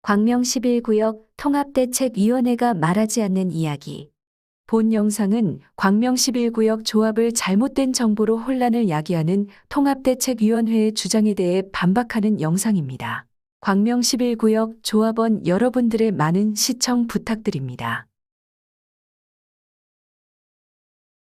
광명 11구역 통합대책위원회가 말하지 않는 이야기. 본 영상은 광명 11구역 조합을 잘못된 정보로 혼란을 야기하는 통합대책위원회의 주장에 대해 반박하는 영상입니다. 광명 11구역 조합원 여러분들의 많은 시청 부탁드립니다.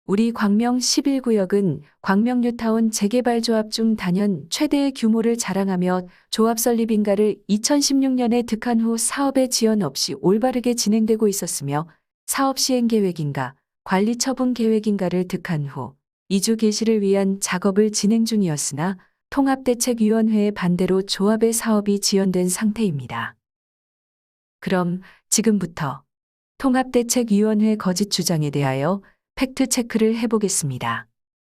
우리 광명 11구역은 광명 뉴타운 재개발 조합 중 단연 최대의 규모를 자랑하며 조합 설립 인가를 2016년에 득한 후 사업의 지연 없이 올바르게 진행되고 있었으며 사업 시행 계획인가, 관리 처분 계획인가를 득한 후 이주 개시를 위한 작업을 진행 중이었으나 통합대책위원회의 반대로 조합의 사업이 지연된 상태입니다. 그럼 지금부터 통합대책위원회 거짓 주장에 대하여 팩트 체크를 해보겠습니다.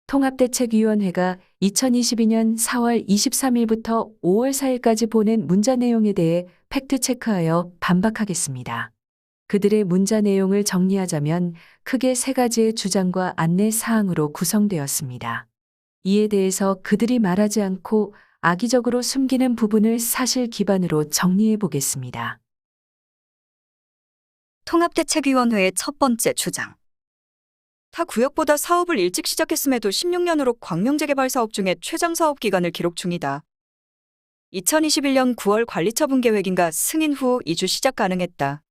통합대책위원회가 2022년 4월 23일부터 5월 4일까지 보낸 문자 내용에 대해 팩트 체크하여 반박하겠습니다. 그들의 문자 내용을 정리하자면 크게 세 가지의 주장과 안내 사항으로 구성되었습니다. 이에 대해서 그들이 말하지 않고 악의적으로 숨기는 부분을 사실 기반으로 정리해 보겠습니다. 통합대책위원회의 첫 번째 주장. 타 구역보다 사업을 일찍 시작했음에도 16년으로 광명 재개발 사업 중에 최장 사업 기간을 기록 중이다. 2021년 9월 관리처분 계획인가 승인 후 이주 시작 가능했다.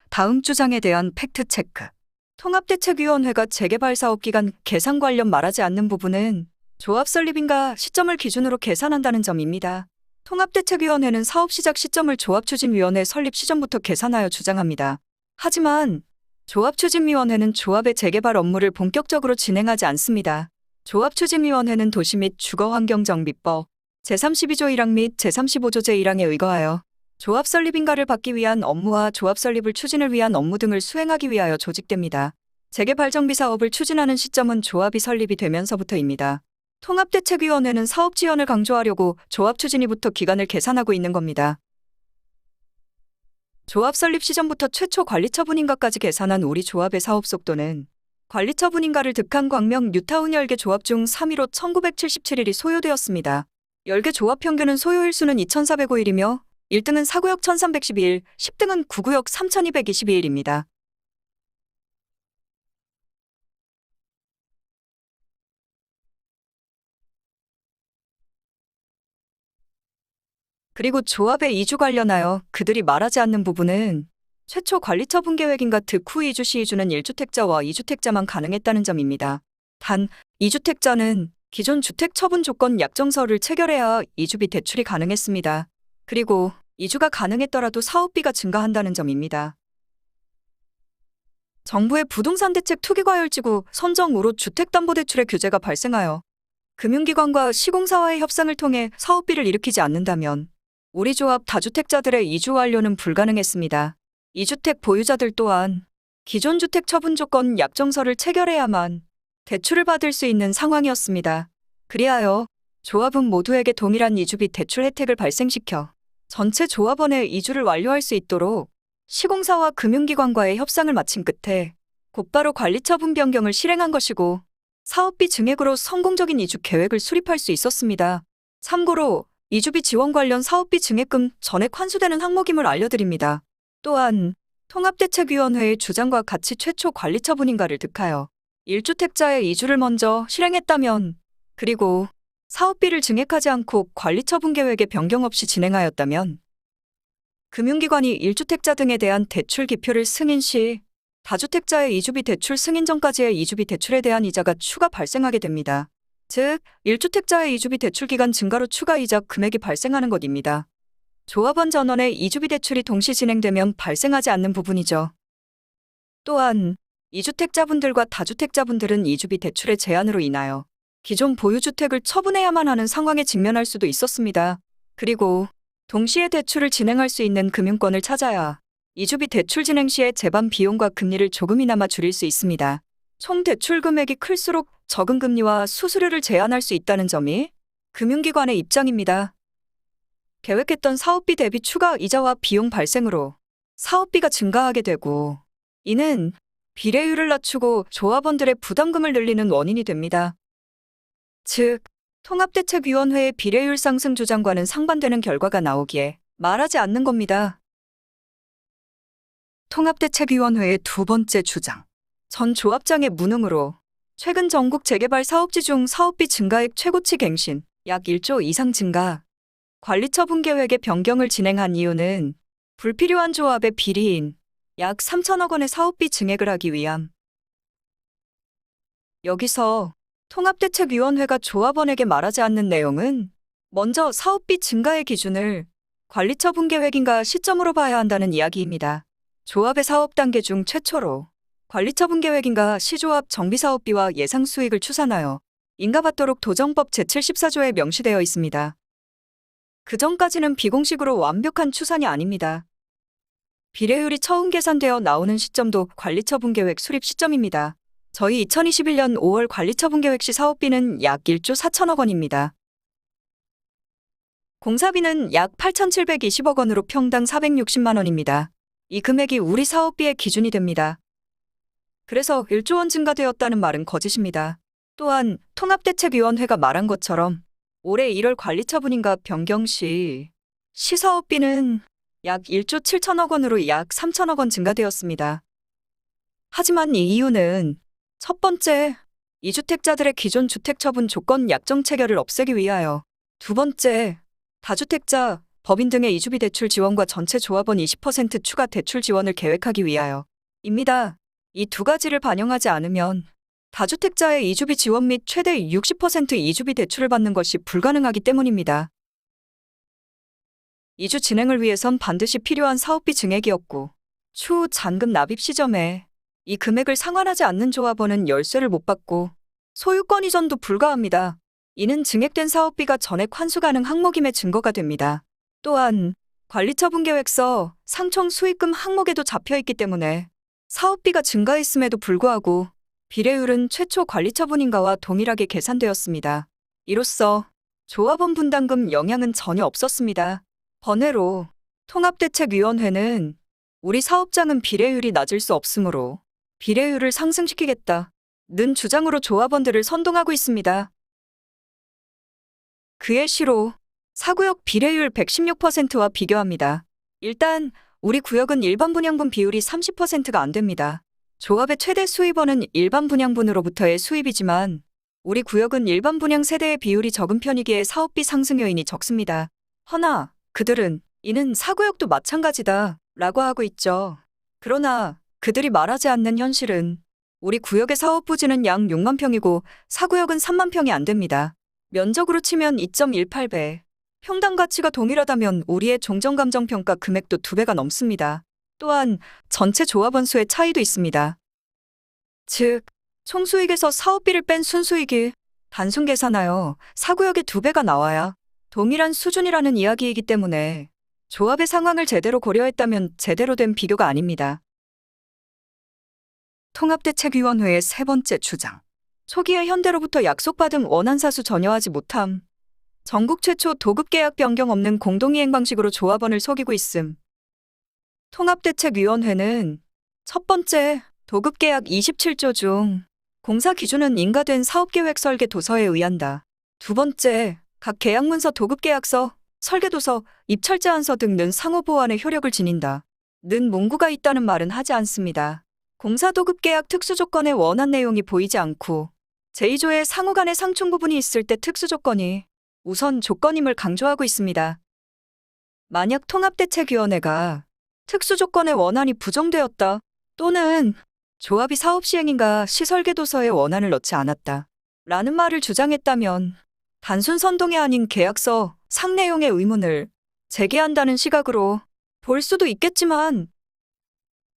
다음 주장에 대한 팩트 체크. 통합대책위원회가 재개발 사업 기간 계산 관련 말하지 않는 부분은 조합 설립인가 시점을 기준으로 계산한다는 점입니다. 통합대책위원회는 사업 시작 시점을 조합추진위원회 설립 시점부터 계산하여 주장합니다. 하지만 조합추진위원회는 조합의 재개발 업무를 본격적으로 진행하지 않습니다. 조합추진위원회는 도시 및 주거환경정비법 제32조 1항 및 제35조 제1항에 의거하여 조합 설립인가를 받기 위한 업무와 조합 설립을 추진을 위한 업무 등을 수행하기 위하여 조직됩니다. 재개발 정비 사업을 추진하는 시점은 조합이 설립이 되면서부터입니다. 통합대책위원회는 사업 지연을 강조하려고 조합 추진위부터 기간을 계산하고 있는 겁니다. 조합 설립 시점부터 최초 관리처분인가까지 계산한 우리 조합의 사업 속도는 관리처분인가를 득한 광명 뉴타운 10개 조합 중 3위로 1977일이 소요되었습니다. 10개 조합 평균은 소요일수는 2405일이며 1등은 4구역 1312일, 10등은 9구역 3222일입니다. 그리고 조합의 이주 관련하여 그들이 말하지 않는 부분은 최초 관리처분 계획인가 득후 이주 시 이주는 1주택자와 2주택자만 가능했다는 점입니다. 단, 2주택자는 기존 주택 처분 조건 약정서를 체결해야 이주비 대출이 가능했습니다. 그리고 이주가 가능했더라도 사업비가 증가한다는 점입니다. 정부의 부동산 대책 투기과열지구 선정으로 주택담보대출의 규제가 발생하여 금융기관과 시공사와의 협상을 통해 사업비를 일으키지 않는다면 우리 조합 다주택자들의 이주 완료는 불가능했습니다. 2주택 보유자들 또한 기존 주택 처분 조건 약정서를 체결해야만 대출을 받을 수 있는 상황이었습니다. 그리하여 조합은 모두에게 동일한 이주비 대출 혜택을 발생시켜 전체 조합원의 이주를 완료할 수 있도록 시공사와 금융기관과의 협상을 마친 끝에 곧바로 관리처분 변경을 실행한 것이고 사업비 증액으로 성공적인 이주 계획을 수립할 수 있었습니다. 참고로 이주비 지원 관련 사업비 증액금 전액 환수되는 항목임을 알려드립니다. 또한 통합대책위원회의 주장과 같이 최초 관리처분인가를 득하여 1주택자의 이주를 먼저 실행했다면 그리고 사업비를 증액하지 않고 관리처분 계획의 변경 없이 진행하였다면 금융기관이 1주택자 등에 대한 대출 기표를 승인 시 다주택자의 이주비 대출 승인 전까지의 이주비 대출에 대한 이자가 추가 발생하게 됩니다. 즉, 1주택자의 이주비 대출 기간 증가로 추가 이자 금액이 발생하는 것입니다. 조합원 전원의 이주비 대출이 동시 진행되면 발생하지 않는 부분이죠. 또한 2주택자분들과 다주택자분들은 이주비 대출의 제한으로 인하여 기존 보유주택을 처분해야만 하는 상황에 직면할 수도 있었습니다. 그리고 동시에 대출을 진행할 수 있는 금융권을 찾아야 이주비 대출 진행 시에 재반 비용과 금리를 조금이나마 줄일 수 있습니다. 총 대출 금액이 클수록 적은 금리와 수수료를 제한할 수 있다는 점이 금융기관의 입장입니다. 계획했던 사업비 대비 추가 이자와 비용 발생으로 사업비가 증가하게 되고 이는 비례율을 낮추고 조합원들의 부담금을 늘리는 원인이 됩니다. 즉, 통합대책위원회의 비례율 상승 주장과는 상반되는 결과가 나오기에 말하지 않는 겁니다. 통합대책위원회의 두 번째 주장. 전 조합장의 무능으로 최근 전국 재개발 사업지 중 사업비 증가액 최고치 갱신, 약 1조 이상 증가, 관리처분 계획의 변경을 진행한 이유는 불필요한 조합의 비리인 약 3천억 원의 사업비 증액을 하기 위함. 여기서 통합대책위원회가 조합원에게 말하지 않는 내용은 먼저 사업비 증가의 기준을 관리처분 계획인가 시점으로 봐야 한다는 이야기입니다. 조합의 사업 단계 중 최초로 관리처분 계획인가 시조합 정비사업비와 예상 수익을 추산하여 인가받도록 도정법 제74조에 명시되어 있습니다. 그 전까지는 비공식으로 완벽한 추산이 아닙니다. 비례율이 처음 계산되어 나오는 시점도 관리처분 계획 수립 시점입니다. 저희 2021년 5월 관리처분 계획 시 사업비는 약 1조 4천억 원입니다. 공사비는 약 8,720억 원으로 평당 460만 원입니다. 이 금액이 우리 사업비의 기준이 됩니다. 그래서 1조 원 증가되었다는 말은 거짓입니다. 또한 통합대책위원회가 말한 것처럼 올해 1월 관리처분인가 변경 시 시사업비는 약 1조 7천억 원으로 약 3천억 원 증가되었습니다. 하지만 이 이유는 첫 번째, 이주택자들의 기존 주택처분 조건 약정 체결을 없애기 위하여, 두 번째, 다주택자, 법인 등의 이주비 대출 지원과 전체 조합원 20% 추가 대출 지원을 계획하기 위하여입니다. 이 두 가지를 반영하지 않으면 다주택자의 이주비 지원 및 최대 60% 이주비 대출을 받는 것이 불가능하기 때문입니다. 이주 진행을 위해선 반드시 필요한 사업비 증액이었고 추후 잔금 납입 시점에 이 금액을 상환하지 않는 조합원은 열쇠를 못 받고 소유권 이전도 불가합니다. 이는 증액된 사업비가 전액 환수 가능 항목임의 증거가 됩니다. 또한 관리처분계획서 상총 수익금 항목에도 잡혀있기 때문에 사업비가 증가했음에도 불구하고 비례율은 최초 관리처분인가와 동일하게 계산되었습니다. 이로써 조합원 분담금 영향은 전혀 없었습니다. 번외로 통합대책위원회는 우리 사업장은 비례율이 낮을 수 없으므로 비례율을 상승시키겠다는 주장으로 조합원들을 선동하고 있습니다. 그의 시로 사구역 비례율 116%와 비교합니다. 일단 우리 구역은 일반 분양분 비율이 30%가 안 됩니다. 조합의 최대 수입원은 일반 분양분으로부터의 수입이지만 우리 구역은 일반 분양 세대의 비율이 적은 편이기에 사업비 상승 요인이 적습니다. 허나 그들은 이는 사구역도 마찬가지다 라고 하고 있죠. 그러나 그들이 말하지 않는 현실은 우리 구역의 사업 부지는 약 6만 평이고 사구역은 3만 평이 안 됩니다. 면적으로 치면 2.18배, 평당 가치가 동일하다면 우리의 종전감정평가 금액도 2배가 넘습니다. 또한 전체 조합원 수의 차이도 있습니다. 즉, 총수익에서 사업비를 뺀 순수익이 단순 계산하여 사구역의 2배가 나와야 동일한 수준이라는 이야기이기 때문에 조합의 상황을 제대로 고려했다면 제대로 된 비교가 아닙니다. 통합대책위원회의 세 번째 주장. 초기에 현대로부터 약속받은 원안사수 전혀하지 못함. 전국 최초 도급계약 변경 없는 공동이행 방식으로 조합원을 속이고 있음. 통합대책위원회는 첫 번째, 도급계약 27조 중 공사 기준은 인가된 사업계획 설계 도서에 의한다. 두 번째, 각 계약문서 도급계약서, 설계도서, 입찰제안서 등은 상호보완의 효력을 지닌다. 는 문구가 있다는 말은 하지 않습니다. 공사 도급계약 특수조건의 원안 내용이 보이지 않고 제2조의 상호 간의 상충 부분이 있을 때 특수조건이 우선 조건임을 강조하고 있습니다. 만약 통합대책위원회가 특수조건의 원안이 부정되었다 또는 조합이 사업 시행인가 시설계도서에 원안을 넣지 않았다 라는 말을 주장했다면 단순 선동이 아닌 계약서 상 내용의 의문을 제기한다는 시각으로 볼 수도 있겠지만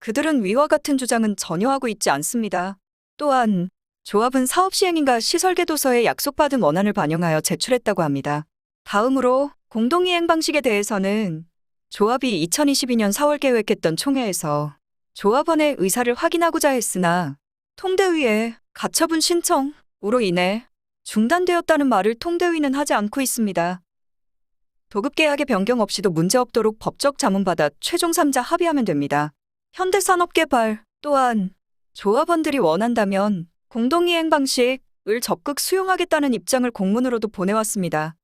그들은 위와 같은 주장은 전혀 하고 있지 않습니다. 또한 조합은 사업 시행인가 시설계도서에 약속받은 원안을 반영하여 제출했다고 합니다. 다음으로 공동이행 방식에 대해서는 조합이 2022년 4월 계획했던 총회에서 조합원의 의사를 확인하고자 했으나 통대위의 가처분 신청으로 인해 중단되었다는 말을 통대위는 하지 않고 있습니다. 도급계약의 변경 없이도 문제없도록 법적 자문받아 최종 3자 합의하면 됩니다. 현대산업개발 또한 조합원들이 원한다면 공동이행 방식을 적극 수용하겠다는 입장을 공문으로도 보내왔습니다.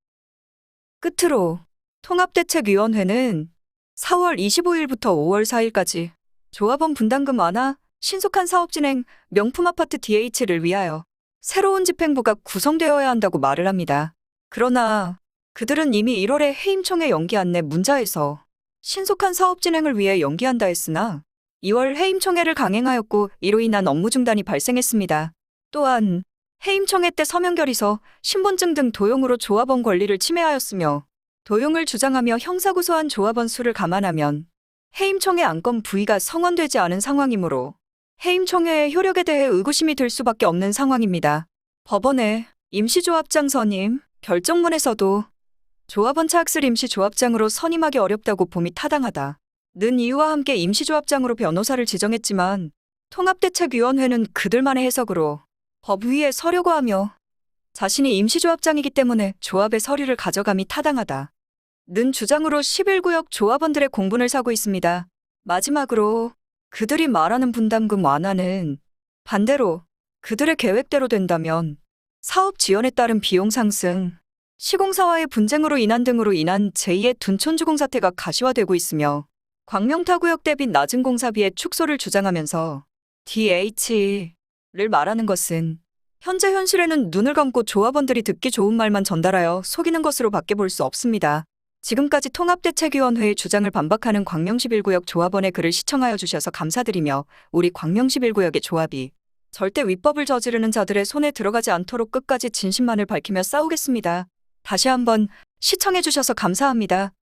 끝으로 통합대책위원회는 4월 25일부터 5월 4일까지 조합원 분담금 완화, 신속한 사업 진행, 명품 아파트 DH를 위하여 새로운 집행부가 구성되어야 한다고 말을 합니다. 그러나 그들은 이미 1월에 해임총회 연기 안내 문자에서 신속한 사업 진행을 위해 연기한다 했으나 2월 해임총회를 강행하였고 이로 인한 업무 중단이 발생했습니다. 또한 해임총회 때 서명결의서, 신분증 등 도용으로 조합원 권리를 침해하였으며 도용을 주장하며 형사고소한 조합원 수를 감안하면 해임총회 안건 부의가 성원되지 않은 상황이므로 해임총회의 효력에 대해 의구심이 들 수밖에 없는 상황입니다. 법원의 임시조합장 선임 결정문에서도 조합원 차악슬 임시조합장으로 선임하기 어렵다고 봄이 타당하다 는 이유와 함께 임시조합장으로 변호사를 지정했지만 통합대책위원회는 그들만의 해석으로 법위에 서려고 하며 자신이 임시조합장이기 때문에 조합의 서류를 가져감이 타당하다 는 주장으로 11구역 조합원들의 공분을 사고 있습니다. 마지막으로 그들이 말하는 분담금 완화는 반대로 그들의 계획대로 된다면 사업 지연에 따른 비용 상승, 시공사와의 분쟁으로 인한 등으로 인한 제2의 둔촌주공 사태가 가시화되고 있으며 광명타구역 대비 낮은 공사비의 축소를 주장하면서 DH를 말하는 것은 현재 현실에는 눈을 감고 조합원들이 듣기 좋은 말만 전달하여 속이는 것으로 밖에 볼 수 없습니다. 지금까지 통합대책위원회의 주장을 반박하는 광명 11구역 조합원의 글을 시청하여 주셔서 감사드리며 우리 광명 11구역의 조합이 절대 위법을 저지르는 자들의 손에 들어가지 않도록 끝까지 진심만을 밝히며 싸우겠습니다. 다시 한번 시청해 주셔서 감사합니다.